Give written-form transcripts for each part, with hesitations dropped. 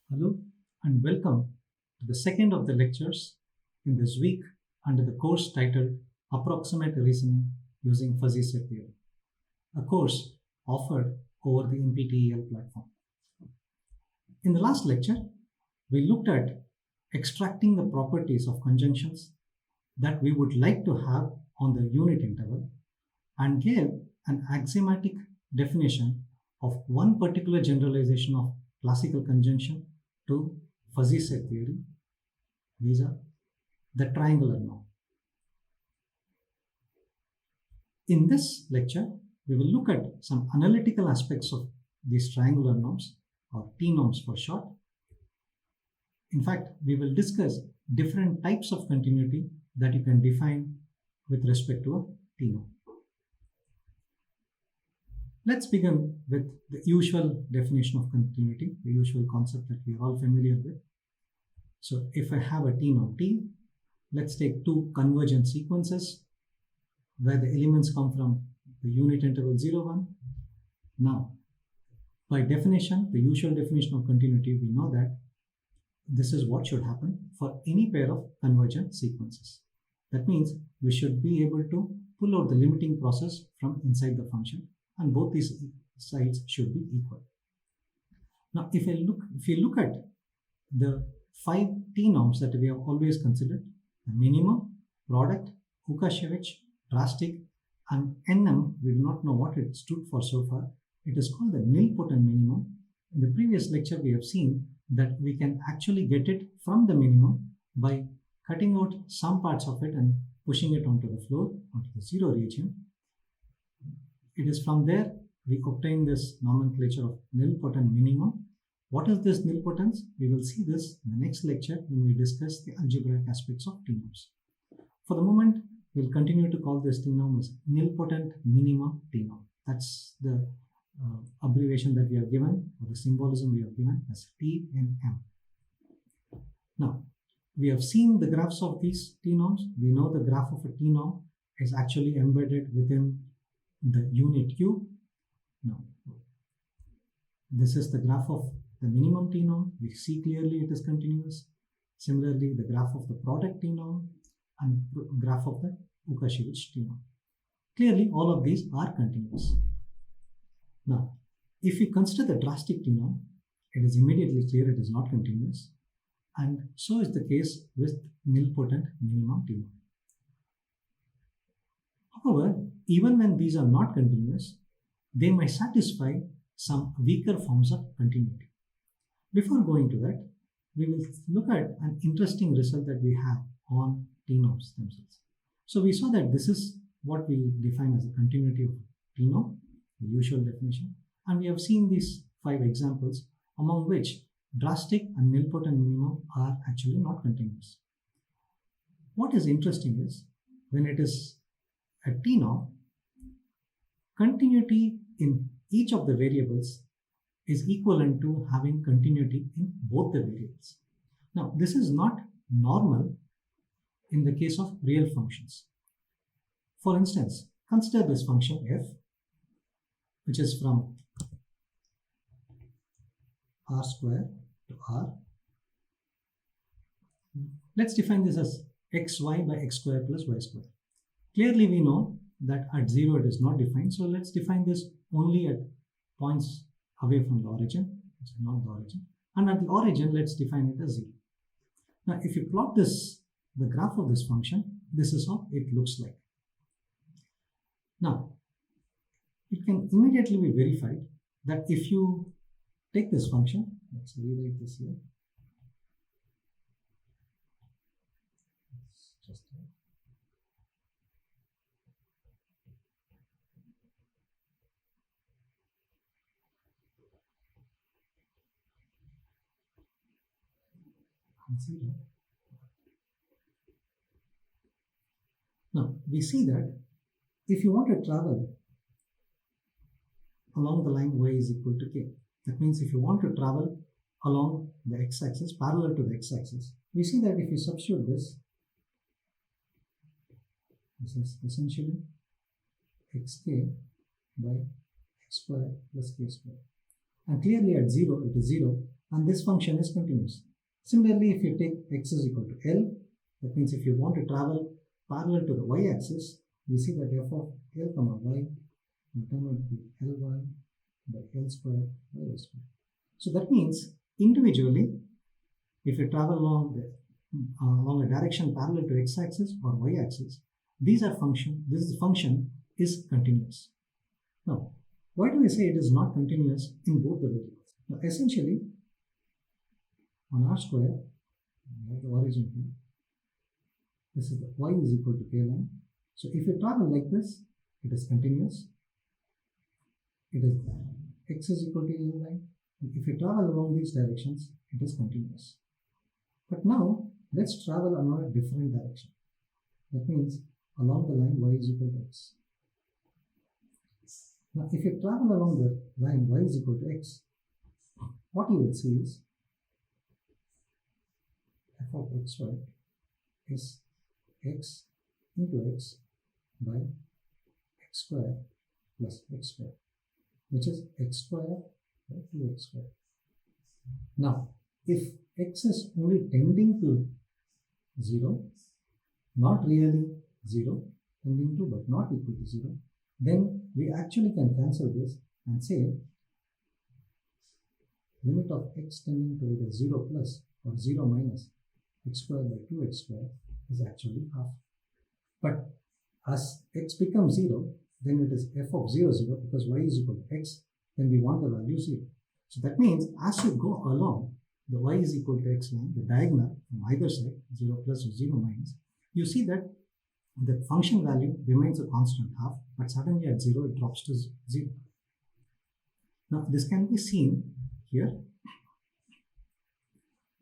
Hello and welcome to the second of the lectures in this week under the course titled Approximate Reasoning Using Fuzzy Set Theory, a course offered over the NPTEL platform. In the last lecture, we looked at extracting the properties of conjunctions that we would like to have on the unit interval and gave an axiomatic definition of one particular generalization of classical conjunction to fuzzy set theory. These are the triangular norm. In this lecture, we will look at some analytical aspects of these triangular norms, or T norms for short. In fact, we will discuss different types of continuity that you can define with respect to a T norm. Let's begin with the usual definition of continuity, the usual concept that we are all familiar with. So if I have a T norm T, let's take two convergent sequences where the elements come from the unit interval 0, 1. Now, by definition, the usual definition of continuity, we know that this is what should happen for any pair of convergent sequences. That means we should be able to pull out the limiting process from inside the function, and both these sides should be equal. Now, if you look at the 5 T norms that we have always considered, the minimum, product, Lukasiewicz, drastic, and NM, we do not know what it stood for so far. It is called the nilpotent minimum. In the previous lecture, we have seen that we can actually get it from the minimum by cutting out some parts of it and pushing it onto the floor, onto the zero region. It is from there we obtain this nomenclature of nilpotent minimum. What is this nilpotence? We will see this in the next lecture when we discuss the algebraic aspects of T norms. For the moment, we'll continue to call this T norm as nilpotent minimum T norm. That's the abbreviation that we have given, or the symbolism we have given as T and M. Now, we have seen the graphs of these T norms. We know the graph of a T norm is actually embedded within the unit Q. Now, this is the graph of the minimum T norm. We see clearly it is continuous. Similarly, the graph of the product T norm and graph of the Lukasiewicz T norm. Clearly, all of these are continuous. Now, if we consider the drastic T norm, it is immediately clear it is not continuous, and so is the case with nilpotent minimum T norm. However, even when these are not continuous, they may satisfy some weaker forms of continuity. Before going to that, we will look at an interesting result that we have on T norms themselves. So we saw that this is what we define as a continuity of T norm, the usual definition, and we have seen these 5 examples, among which drastic and nilpotent minimum are actually not continuous. What is interesting is when it is a T norm, continuity in each of the variables is equivalent to having continuity in both the variables. Now, this is not normal in the case of real functions. For instance, consider this function f, which is from r square to r. Let's define this as xy by x square plus y square. Clearly, we know that at 0 it is not defined, so let's define this only at points away from the origin, which is not the origin, and at the origin let's define it as 0. Now, if you plot this, the graph of this function, this is how it looks like. Now, it can immediately be verified that if you take this function, let's rewrite this here. Just consider. Now, we see that if you want to travel along the line y is equal to k, that means if you want to travel along the x-axis, parallel to the x-axis, we see that if you substitute this is essentially xk by x square plus k square. And clearly at 0, it is 0, and this function is continuous. Similarly, if you take x is equal to L, that means if you want to travel parallel to the y-axis, we see that f of L comma y will turn out to be Ly by L square by y square. So that means individually, if you travel along a direction parallel to x-axis or y-axis, this function is continuous. Now, why do we say it is not continuous in both the variables? Now, essentially, on R square, the origin here, this is the y is equal to k line. So if you travel like this, it is continuous. It is x is equal to L line. If you travel along these directions, it is continuous. But now, let's travel along a different direction. That means along the line y is equal to x. Now, if you travel along the line y is equal to x, what you will see is f of xy is x into x by x square plus x square, which is x square by 2x square. Now, if x is only tending to 0, not really 0, tending to but not equal to 0, then we actually can cancel this and say limit of x tending to either 0 plus or 0 minus x square by 2x square is actually half. But as x becomes 0, then it is f of 0, 0, because y is equal to x, then we want the value 0. So that means as you go along the y is equal to x line, the diagonal from either side, 0 plus or 0 minus, you see that the function value remains a constant half, but suddenly at 0 it drops to 0. Now this can be seen here.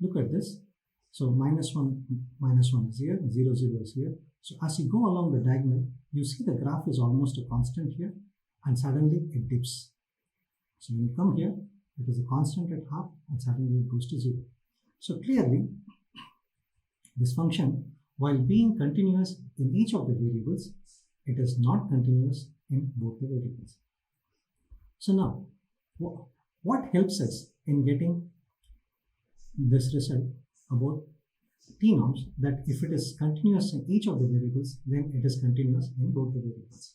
Look at this. So minus 1 is here, 0, 0 is here. So as you go along the diagonal, you see the graph is almost a constant here, and suddenly it dips. So when you come here, it is a constant at half, and suddenly it goes to 0. So clearly, this function, while being continuous in each of the variables, it is not continuous in both the variables. So now, what helps us in getting this result about T-norms, that if it is continuous in each of the variables, then it is continuous in both the variables?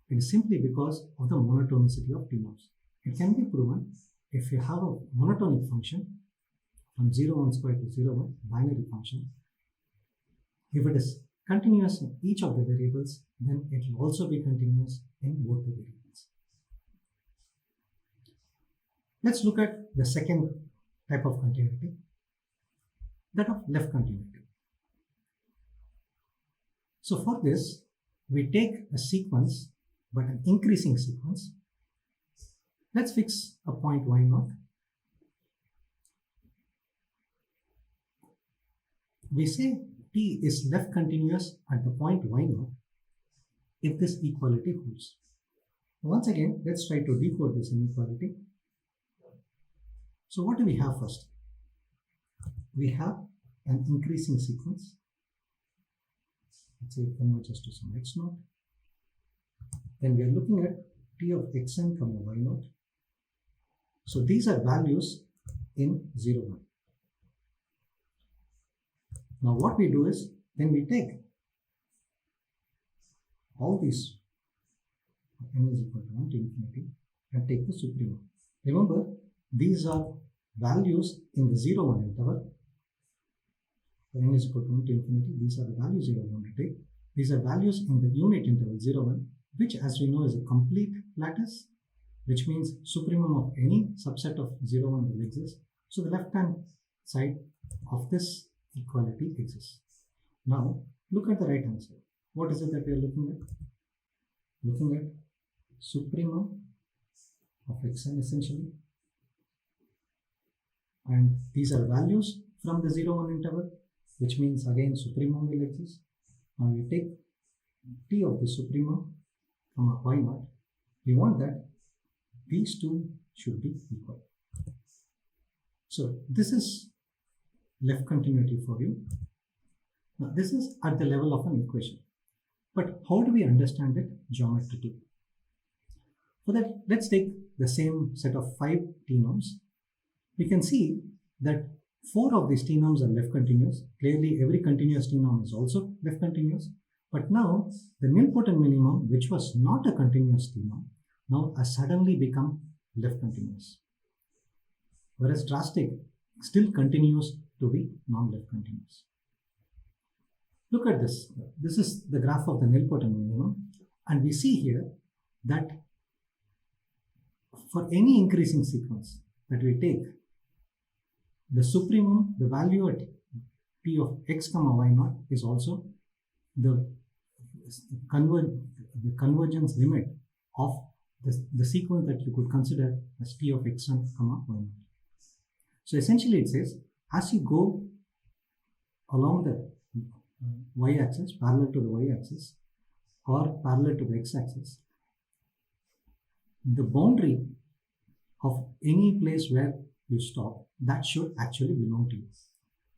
It is simply because of the monotonicity of T-norms. It can be proven if you have a monotonic function from 0, 1 square to 0, 1, binary function. If it is continuous in each of the variables, then it will also be continuous in both the variables. Let's look at the second type of continuity, that of left continuity. So for this, we take a sequence, but an increasing sequence. Let's fix a point y0. We say T is left continuous at the point y0 if this equality holds. Once again, let's try to decode this inequality. So what do we have first? We have an increasing sequence. Let's say it converges to some x0. Then we are looking at T of xn comma y0. So these are values in 0, 1. Now what we do is, then we take all these n is equal to 1 to infinity and take the supremum. Remember, these are values in the 0, 1 interval. N is equal to 1 to infinity. These are the values you are going to take. These are values in the unit interval 0, 1, which as we know is a complete lattice, which means supremum of any subset of 0, 1 will exist. So the left-hand side of this equality exists. Now look at the right-hand side. What is it that we are looking at? Looking at supremum of xn essentially. And these are values from the 0, 1 interval, which means again supremum will exist. Now we take T of the supremum from y0. We want that these two should be equal. So this is left continuity for you. Now this is at the level of an equation. But how do we understand it geometrically? For that, let's take the same set of 5 t-norms, we can see that 4 of these t-norms are left continuous. Clearly, every continuous t-norm is also left continuous. But now, the nilpotent minimum, which was not a continuous t-norm, now has suddenly become left continuous. Whereas drastic still continues to be non-left continuous. Look at this. This is the graph of the nilpotent minimum. And we see here that for any increasing sequence that we take, the supremum, the value at t of x comma y naught is also the convergence limit of the sequence that you could consider as t of x1 comma y naught. So essentially it says, as you go along the y-axis, parallel to the y-axis, or parallel to the x-axis, the boundary of any place where you stop, that should actually belong to you.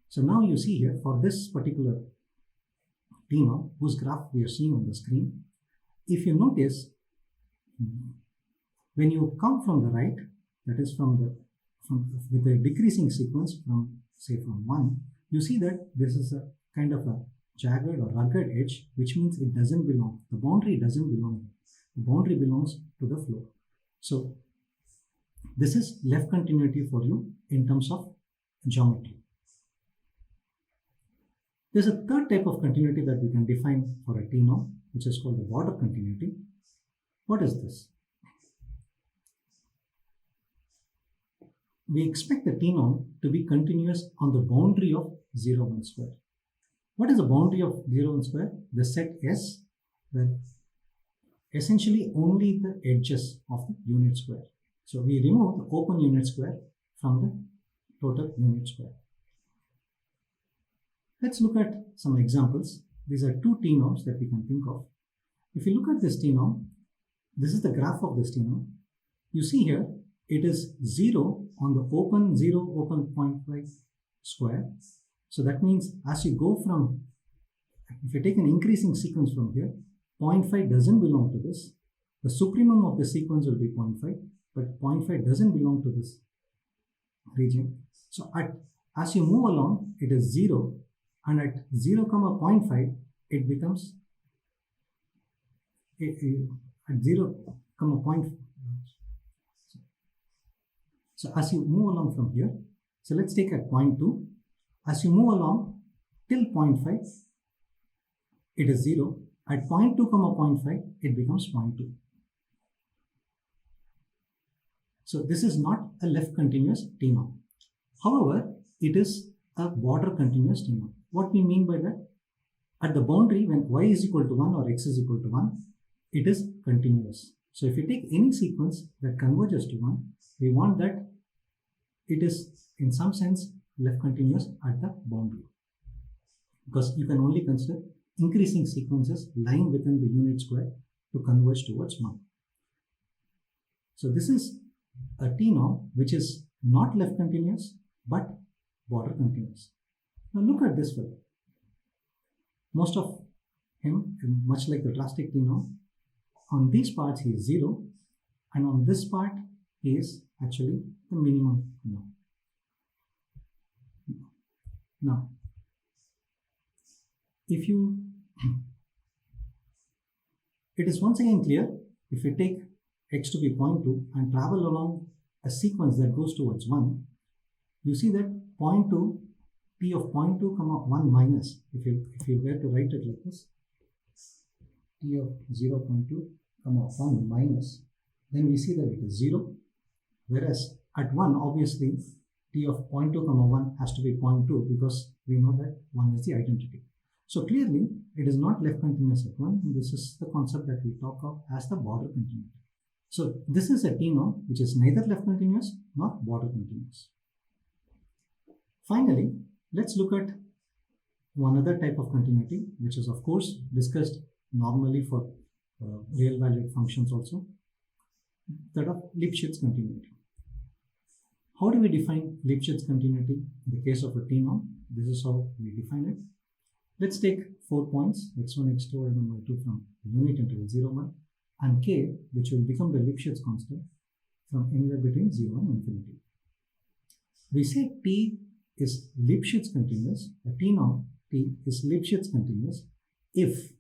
So now you see here, for this particular t-norm, whose graph we are seeing on the screen, if you notice, when you come from the right, that is with a decreasing sequence from, say, from 1, you see that this is a kind of a jagged or rugged edge, which means it doesn't belong. The boundary doesn't belong. The boundary belongs to the floor. So this is left continuity for you in terms of geometry. There's a third type of continuity that we can define for a t-norm, which is called the border continuity. What is this? We expect the t-norm to be continuous on the boundary of 0, 1 square. What is the boundary of 0, 1 square? The set S, where essentially only the edges of the unit square. So we remove the open unit square from the total unit square. Let's look at some examples. These are 2 t-norms that we can think of. If you look at this t-norm, this is the graph of this t-norm. You see here, it is 0 on the open 0, open 0.5 square. So that means as you go from, if you take an increasing sequence from here, 0.5 doesn't belong to this. The supremum of the sequence will be 0.5, but 0.5 doesn't belong to this region. So as you move along, it is 0, and at 0, 0.5, it becomes at 0, 0.5. So as you move along from here, so let's take at 0.2. As you move along till 0.5, it is 0. At 0.2, 0.5, it becomes 0.2. So this is not a left continuous t-norm. However, it is a border continuous t-norm. What we mean by that? At the boundary, when y is equal to 1 or x is equal to 1, it is continuous. So if you take any sequence that converges to 1, we want that it is in some sense left continuous at the boundary, because you can only consider increasing sequences lying within the unit square to converge towards 1. So this is a t-norm which is not left continuous but border continuous. Now look at this fellow. Most of him, much like the drastic t-norm, on these parts he is 0, and on this part he is actually the minimum t-norm. Now, if you, it is once again clear, if you take x to be 0.2 and travel along a sequence that goes towards 1, you see that 0.2, t of 0.2, 1 minus, if you were to write it like this, t of 0.2, 1 minus, then we see that it is 0, whereas at 1, obviously, t of 0.2, 1 has to be 0.2 because we know that 1 is the identity. So clearly, it is not left continuous at 1, and this is the concept that we talk of as the border continuity. So this is a t-norm which is neither left continuous nor border continuous. Finally, let's look at one other type of continuity, which is of course discussed normally for real valued functions also, that of Lipschitz continuity. How do we define Lipschitz continuity in the case of a t-norm? This is how we define it. Let's take 4 points, x1, x2, y1, y2 from unit interval 0, 1, and k, which will become the Lipschitz constant. from anywhere between 0 and infinity. We say T is Lipschitz continuous, the T-norm T is Lipschitz continuous if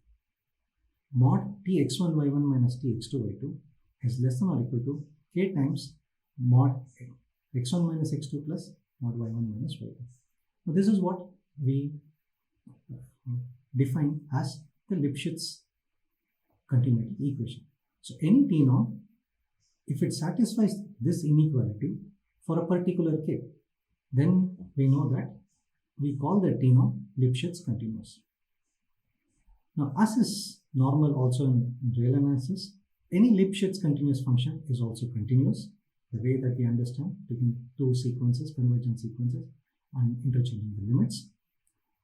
mod Tx1y1 minus Tx2y2 is less than or equal to k times mod x1 minus x2 plus mod y1 minus y2. Now this is what we define as the Lipschitz continuity equation. So any T-norm, if it satisfies this inequality for a particular k, then we know that we call the T-norm Lipschitz continuous. Now, as is normal also in real analysis, any Lipschitz continuous function is also continuous, the way that we understand taking two sequences, convergent sequences, and interchanging the limits.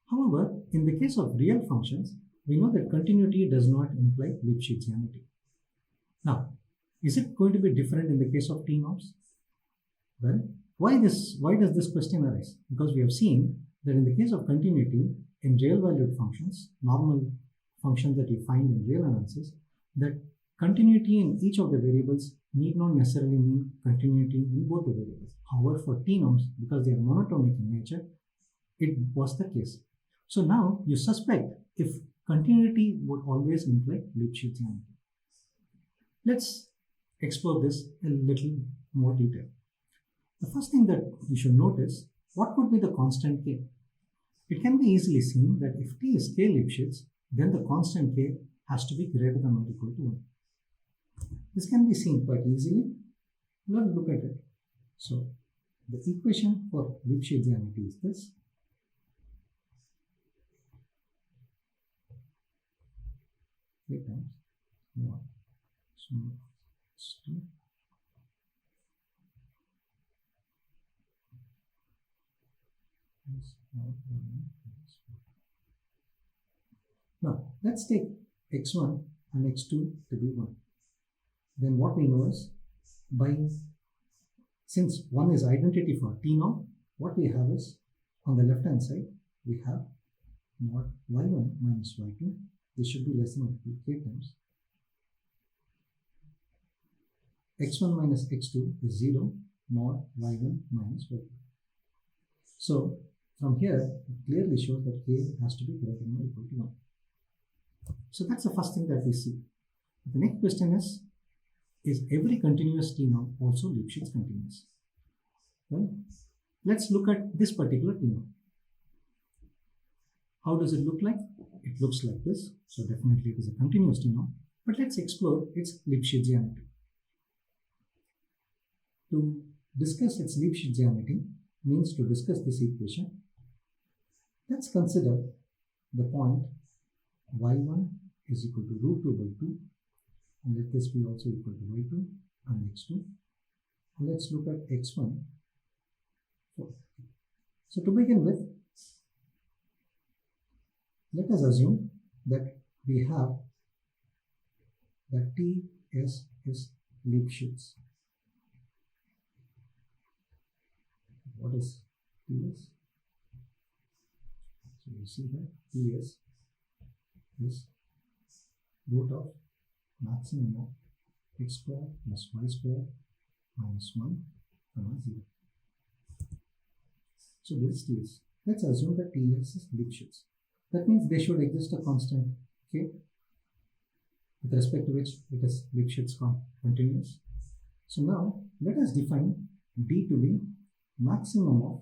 However, in the case of real functions, we know that continuity does not imply Lipschitzianity. Now, is it going to be different in the case of T-norms? Well, why does this question arise? Because we have seen that in the case of continuity, in real valued functions, normal functions that you find in real analysis, that continuity in each of the variables need not necessarily mean continuity in both the variables. However, for T-norms, because they are monotonic in nature, it was the case. So now you suspect if continuity would always imply Lipschitzianity. Let's explore this in a little more detail. The first thing that you should notice, what could be the constant k? It can be easily seen that if t is k Lipschitz, then the constant k has to be greater than or equal to 1. This can be seen quite easily. Let's look at it. So the equation for Lipschitzianity is this. K times 1. So it's 2. Now, let's take x1 and x2 to be 1. Then what we know is, since 1 is identity for T-norm, what we have is, on the left hand side, we have mod y1 minus y2. This should be less than or equal to k times x1 minus x2 is 0 mod y1 minus y2. So, from here, it clearly shows that k has to be greater than or equal to 1. So that's the first thing that we see. The next question is every continuous T-norm also Lipschitz continuous? Well, let's look at this particular T-norm. How does it look like? It looks like this. So definitely it is a continuous T-norm. But let's explore its Lipschitzianity. To discuss its Lipschitzianity means to discuss this equation. Let's consider the point y1 is equal to root 2 by 2, and let this be also equal to y2 and x2. And let's look at x1. So to begin with, let us assume that we have that T is Lipschitz. What is Ts? So you see that Ts is root of maximum of x square plus y square minus 1 comma 0. So this is Ts. Let's assume that Ts is Lipschitz. That means there should exist a constant k with respect to which it is Lipschitz continuous. So now let us define D to be maximum of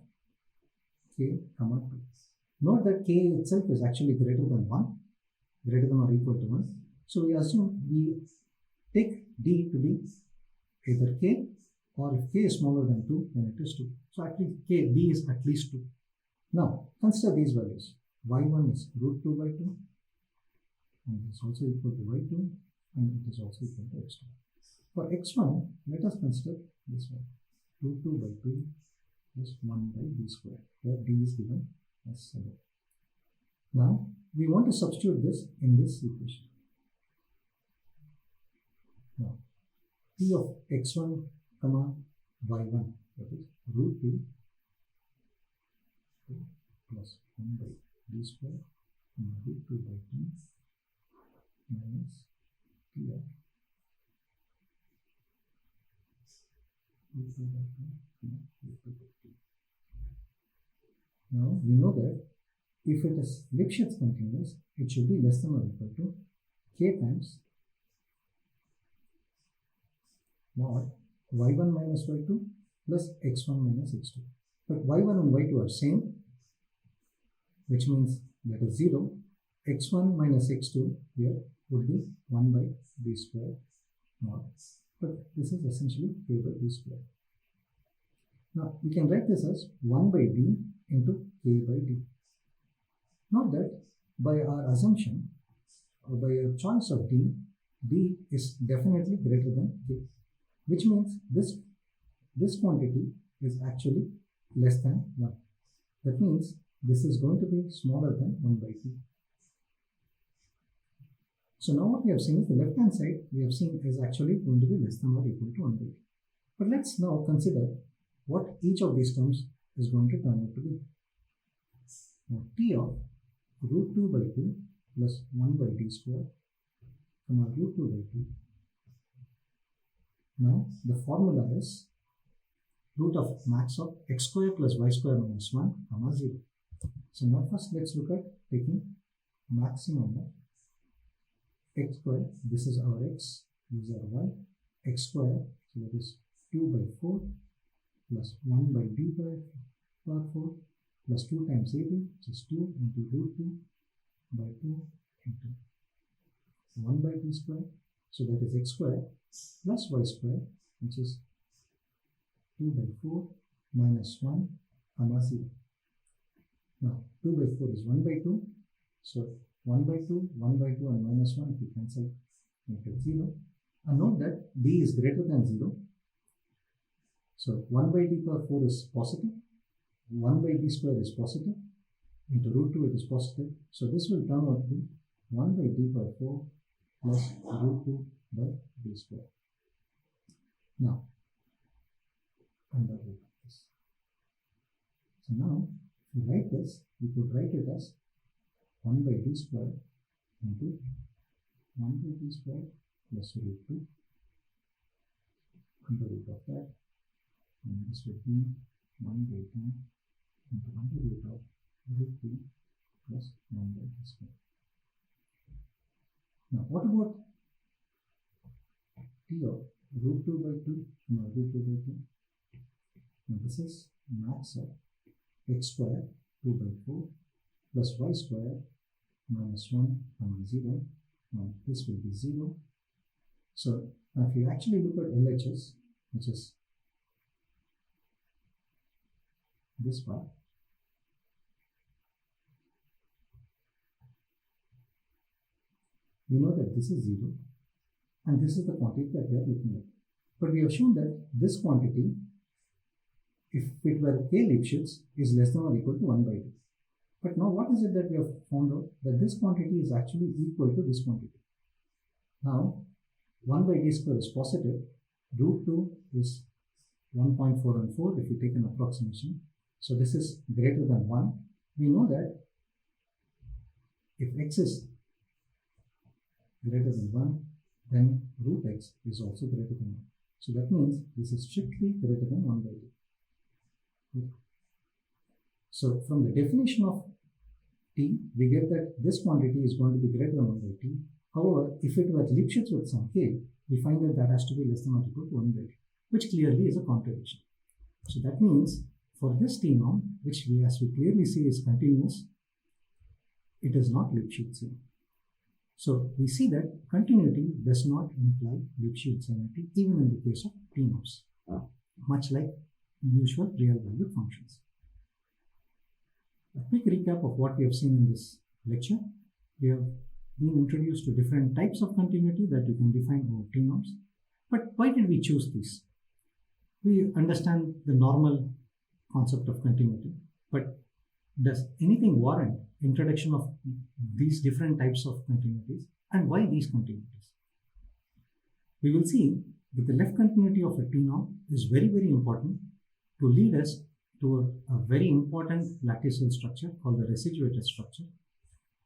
k comma 2. Note that k itself is actually greater than 1, greater than or equal to 1. So we assume we take D to be either k, or if k is smaller than 2, then it is 2. So at least D is at least 2. Now consider these values. y1 is root 2 by 2, and it is also equal to y2, and it is also equal to x2. For x1, let us consider this one, root 2 by 2 plus 1 by d square, where d is given as 7. Now we want to substitute this in this equation. Now p of x1 comma y1, that is root 2 plus 1 by d square and root 2 by 2 minus p of Now we know that if it is Lipschitz continuous, it should be less than or equal to k times mod y1 minus y2 plus x1 minus x2. But y1 and y2 are same, which means that is 0. x1 minus x2 here would be 1 by b square mod. But this is essentially k by b square. Now we can write this as 1 by d into k by d. Note that by our assumption or by our choice of d, d is definitely greater than k, which means this quantity is actually less than 1. That means this is going to be smaller than 1 by t. So now what we have seen is the left hand side we have seen is actually going to be less than or equal to 1 by t. But let's now consider what each of these terms is going to turn out to be. Now t of root 2 by 2 plus 1 by t square comma root 2 by 2. Now the formula is root of max of x square plus y square minus 1 comma 0. So now first let's look at taking maximum of x square. This is our x, this is our y. X square, so that is 2 by 4 plus 1 by d power 4 plus 2 times ab, which is 2 into root 2 by 2 into 1 by d square. So that is x square plus y square, which is 2 by 4 minus 1 comma 0. Now 2 by 4 is 1 by 2. So 1 by 2, 1 by 2 and minus 1, if you cancel, make it 0. And note that d is greater than 0. So 1 by d power 4 is positive. 1 by d square is positive. Into root 2 it is positive. So this will turn out to be 1 by d power 4 plus root 2 by d square. Now, under root of this. So now, if you write this, you could write it as 1 by d square into 1 by d square plus root 2 under root of that. And this would be 1 by d into under root of root 2 plus 1 by d square. Now, what about t of root 2 by 2 and root 2 by 2? Now, this is max of x square 2 by 4 plus y square minus 1 comma 0. Now, this will be 0. So, now if you actually look at LHS, which is this part, we know that this is 0 and this is the quantity that we are looking at. But we have shown that this quantity, if it were k Lipschitz, is less than or equal to 1 by 2. But now what is it that we have found out? That this quantity is actually equal to this quantity. Now 1 by d square is positive, root 2 is 1.414 if you take an approximation. So this is greater than 1. We know that if x is greater than 1, then root x is also greater than 1. So that means this is strictly greater than 1 by 2. So from the definition of t, we get that this quantity is going to be greater than 1 by t. However, if it were Lipschitz with some k, we find that that has to be less than or equal to 1 by t, which clearly is a contradiction. So that means for this t norm, which we, as we clearly see, is continuous, it is not Lipschitzian. So we see that continuity does not imply Lipschitzianity even in the case of t norms, much like usual real valued functions. A quick recap of what we have seen in this lecture. We have been introduced to different types of continuity that we can define over t norms. But why did we choose these? We understand the normal concept of continuity, but does anything warrant introduction of these different types of continuities, and why these continuities? We will see that the left continuity of a t norm is very, very important to lead us to a very important latticeal structure called the residuated structure.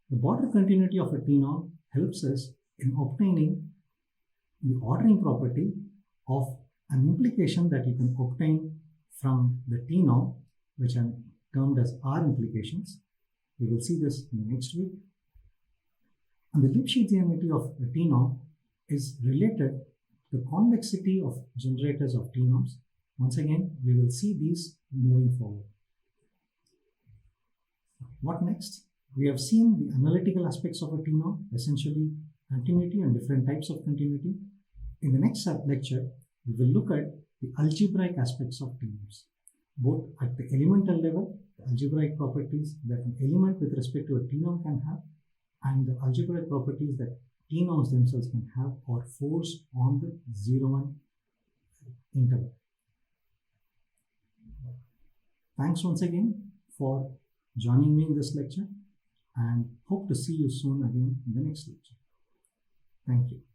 The border continuity of a t norm helps us in obtaining the ordering property of An implication that you can obtain from the T-norm, which are termed as R implications. We will see this in the next week. And the Lipschitzianity of the T-norm is related to the convexity of generators of T-norms. Once again, we will see these moving forward. What next? We have seen the analytical aspects of a T-norm, essentially continuity and different types of continuity. In the next lecture, we will look at the algebraic aspects of T-norms, both at the elemental level, the algebraic properties that an element with respect to a T-norm can have, and the algebraic properties that T-norms themselves can have or force on the 0-1 interval. Thanks once again for joining me in this lecture, and hope to see you soon again in the next lecture. Thank you.